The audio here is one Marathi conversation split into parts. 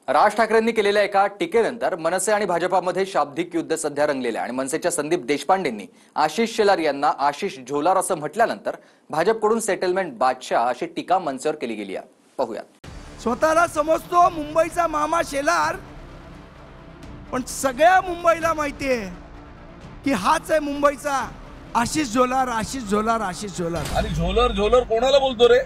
राज ठाकरेंनी केलेल्या एका टीकेनंतर मनसे आणि भाजपामध्ये शाब्दिक युद्ध सध्या रंगलेले आणि मनसेच्या संदीप देशपांडेंनी आशिष शेलार यांना आशिष झोलार असं म्हटल्यानंतर भाजपकडून सेटलमेंट बादशाह अशी टीका मनसेवर केली गेली आहे. पाहूयात. स्वतःला समजतो मुंबईचा मामा शेलार, पण सगळ्या मुंबईला माहिती आहे की हाच आहे मुंबईचा आशिष झोलार. आशिष झोलार, आशिष झोलार. आणि झोलर झोलर कोणाला बोलतो रे?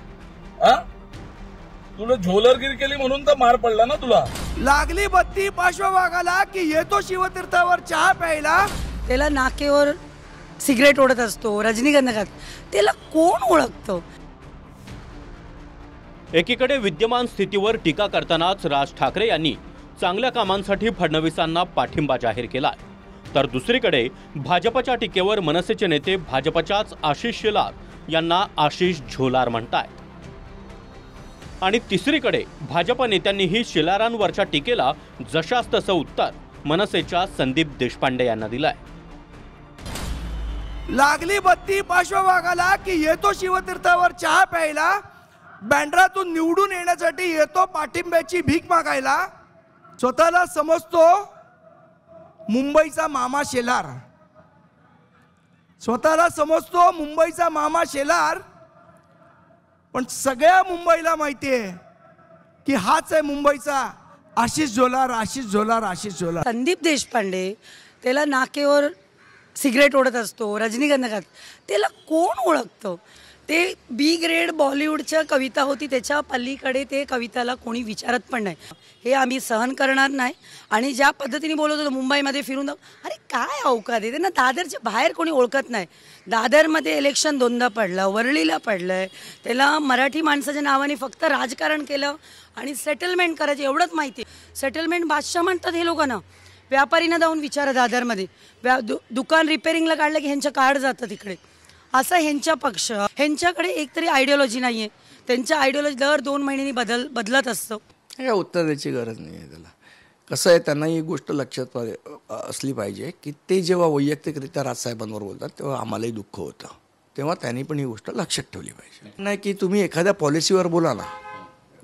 तुला झोलरगिरी केली म्हणून तर मार पडला ना तुला. लागली बत्ती पार्श्वभागाला की येतो शिवतीर्थावर चहा प्यायला. त्याला नाकेवर सिगरेट ओढत असतो, रजनीगंधा खात. त्याला कोण ओळखतं? एकीकडे विद्यमान स्थितीवर टीका करतानाच राज ठाकरे यांनी चांगल्या कामांसाठी फडणवीसांना पाठिंबा जाहीर केलाय, तर दुसरीकडे भाजपच्या टीकेवर मनसेचे नेते भाजपच्याच आशिष शेलार यांना आशिष झोलार म्हणतायत. आणि तिसरीकडे भाजप नेत्यांनीही शेलारांवरच्या टीकेला जशास तसं उत्तर मनसेच्या संदीप देशपांडे यांना दिलंय. लागली बत्ती पार्श्वभागाला की येतो शिवतीर्थावर चहा प्यायला. बँड्रातून निवडून येण्यासाठी येतो पाठिंब्याची भीक मागायला. स्वतःला समजतो मुंबईचा मामा शेलार. स्वतःला समजतो मुंबईचा मामा शेलार, पण सगळ्या मुंबईला माहिती आहे की हाच आहे मुंबईचा आशिष झोलार. आशिष झोलार, आशिष झोलार. संदीप देशपांडे त्याला नाकेवर सिगरेट ओढत असतो, रजनीगंधा खात. त्याला कोण ओळखतं? ते बी ग्रेड बॉलिवूडच्या कविता होती, त्याच्या पलीकडे ते कविताला कोणी विचारत पण नाही. हे आम्ही सहन करणार नाही. आणि ज्या पद्धतीने बोलत होतो मुंबईमध्ये फिरून, अरे काय अवकात आहे त्यांना. दादरच्या बाहेर कोणी ओळखत नाही. दादरमध्ये इलेक्शन दोनदा पडलं, वरळीला पडलंय. त्याला मराठी माणसाच्या नावाने फक्त राजकारण केलं आणि सेटलमेंट करायचं एवढंच माहिती. सेटलमेंट बादशाह म्हणतात हे लोकांना. व्यापारीनं जाऊन विचारा दादरमध्ये. दुकान रिपेअरिंगला काढलं की ह्यांचं कार्ड जातं तिकडे. असं ह्यांच्या पक्ष, ह्यांच्याकडे एकतरी आयडियोलॉजी नाही आहे. त्यांच्या आयडियोलॉजी दर 2 महिन्यांनी बदलत असतं. काय उत्तर द्यायची गरज नाही आहे त्याला. कसं आहे, त्यांना ही गोष्ट लक्षात असली पाहिजे की ते जेव्हा वैयक्तिकरित्या राजसाहेबांवर बोलतात तेव्हा आम्हालाही दुःख होतं. तेव्हा त्यांनी पण ही गोष्ट लक्षात ठेवली पाहिजे. नाही की तुम्ही एखाद्या पॉलिसीवर बोला ना,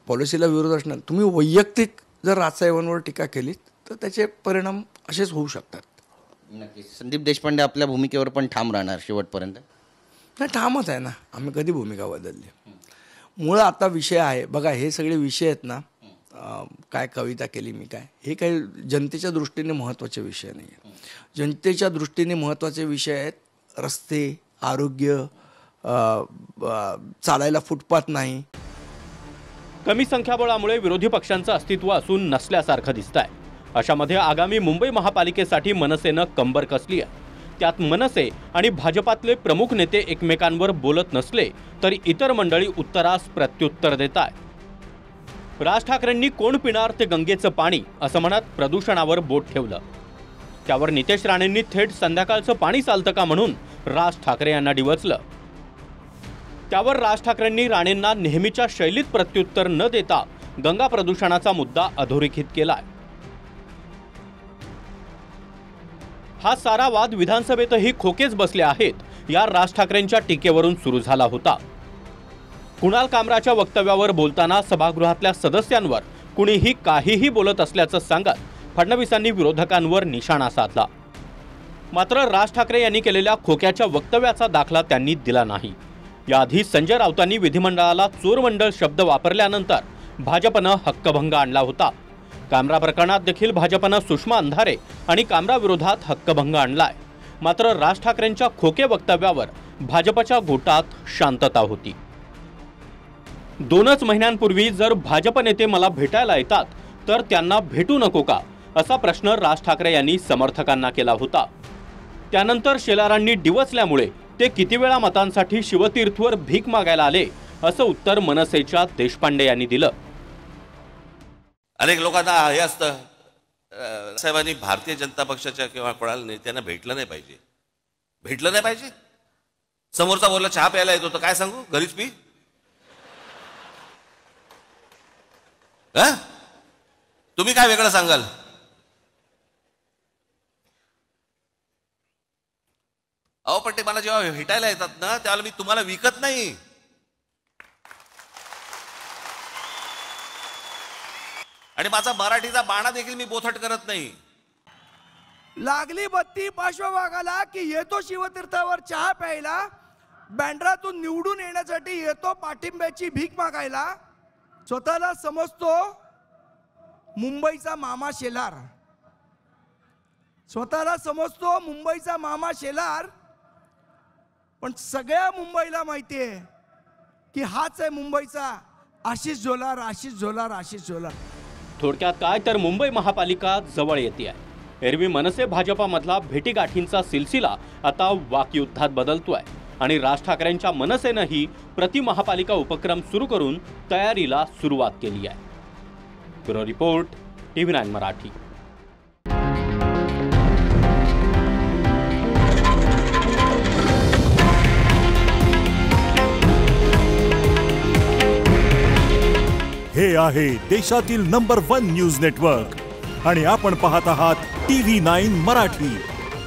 पॉलिसीला विरोध असणार, तुम्ही वैयक्तिक जर राजसाहेबांवर टीका केलीत तर त्याचे परिणाम असेच होऊ शकतात. नक्कीच. संदीप देशपांडे आपल्या भूमिकेवर पण ठाम राहणार शेवटपर्यंत? नाही, ठामच आहे ना. आम्ही कधी भूमिका बदलली? मुळं आता विषय आहे बघा, हे सगळे विषय आहेत ना, काय कविता केली मी, काय, हे काही जनतेच्या दृष्टीने महत्त्वाचे विषय नाही आहेत. जनतेच्या दृष्टीने महत्त्वाचे विषय आहेत रस्ते, आरोग्य, चालायला फुटपाथ नाही. कमी संख्याबळामुळे विरोधी पक्षांचं अस्तित्व असून नसल्यासारखं दिसतंय. अशामध्ये आगामी मुंबई महापालिकेसाठी मनसेनं कंबर कसली आहे. त्यात मनसे आणि भाजपातले प्रमुख नेते एकमेकांवर बोलत नसले तरी इतर मंडळी उत्तरास प्रत्युत्तर देत आहेत. राज ठाकरेंनी कोण पिणार ते गंगेचं पाणी असं म्हणत प्रदूषणावर बोट ठेवलं. त्यावर नितेश राणेंनी थेट संध्याकाळचं पाणी चालतं का म्हणून राज ठाकरे यांना डिवचलं. त्यावर राज ठाकरेंनी राणेंना नेहमीच्या शैलीत प्रत्युत्तर न देता गंगा प्रदूषणाचा मुद्दा अधोरेखित केलाय. हा सारा वाद विधानसभेतही खोकेच बसले आहेत या राज ठाकरेंच्या टीकेवरून सुरू झाला होता. कुणाल कामराच्या वक्तव्यावर बोलताना सभागृहातल्या सदस्यांवर कुणीही काहीही बोलत असल्याचं सांगत फडणवीसांनी विरोधकांवर निशाणा साधला. मात्र राज ठाकरे यांनी केलेल्या खोक्याच्या वक्तव्याचा दाखला त्यांनी दिला नाही. याआधी संजय राऊतांनी विधिमंडळाला चोरमंडळ शब्द वापरल्यानंतर भाजपनं हक्कभंग आणला होता. कामरा प्रकरणात देखील भाजपनं सुषमा अंधारे आणि कामरा विरोधात हक्कभंग आणलाय. मात्र राज ठाकरेंच्या खोके वक्तव्यावर भाजपच्या गोटात शांतता होती. 2च महिन्यांपूर्वी जर भाजप नेते मला भेटायला येतात तर त्यांना भेटू नको का असा प्रश्न राज ठाकरे यांनी समर्थकांना केला होता. त्यानंतर शेलारांनी डिवचल्यामुळे ते किती वेळा मतांसाठी शिवतीर्थवर भीक मागायला आले असं उत्तर मनसेच्या देशपांडे यांनी दिलं. अनेक लोकांना हे असतं, साहेबांनी भारतीय जनता पक्षाच्या किंवा कोणाला नेत्यांना भेटलं नाही पाहिजे. समोरचा बोलला चहा प्यायला येतो तर काय सांगू, घरीच पी. तुम्ही काय वेगळं सांगाल? अहो पण ते मला जेव्हा भेटायला येतात ना त्यावेळेला मी तुम्हाला विकत नाही. आणि माझा मराठीचा बाणा देखील मी बोथट करत नाही. लागली बत्ती पार्श्वभागाला की येतो शिवतीर्थावर चहा प्यायला, बँड्रातून निवडून येण्यासाठी येतो पाठिंब्याची भीक मागायला. स्वतःला समजतो मुंबईचा मामा शेलार, स्वतःला समजतो मुंबईचा मामा शेलार, पण सगळ्या मुंबईला माहिती आहे की हाच आहे मुंबईचा आशिष झोलार, आशिष झोलार, आशिष झोलार. थोडक्यात काय तर मुंबई महापालिका जवळ येते आहे. एरवी मनसे भाजपामधला भेटीगाठींचा सिलसिला आता वाकयुद्धात बदलतोय आणि राज ठाकरेंच्या मनसेनंही प्रति महापालिका उपक्रम सुरू करून तयारीला सुरुवात केली आहे. Bureau report, TV9 Marathi. हे आहे देशातील नंबर 1 न्यूज नेटवर्क आणि आपण पाहत आहात TV9 मराठी.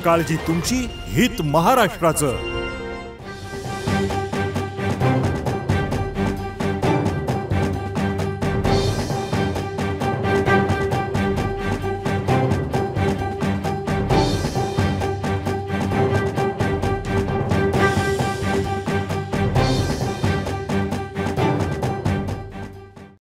काळजी तुमची, हित महाराष्ट्राचं.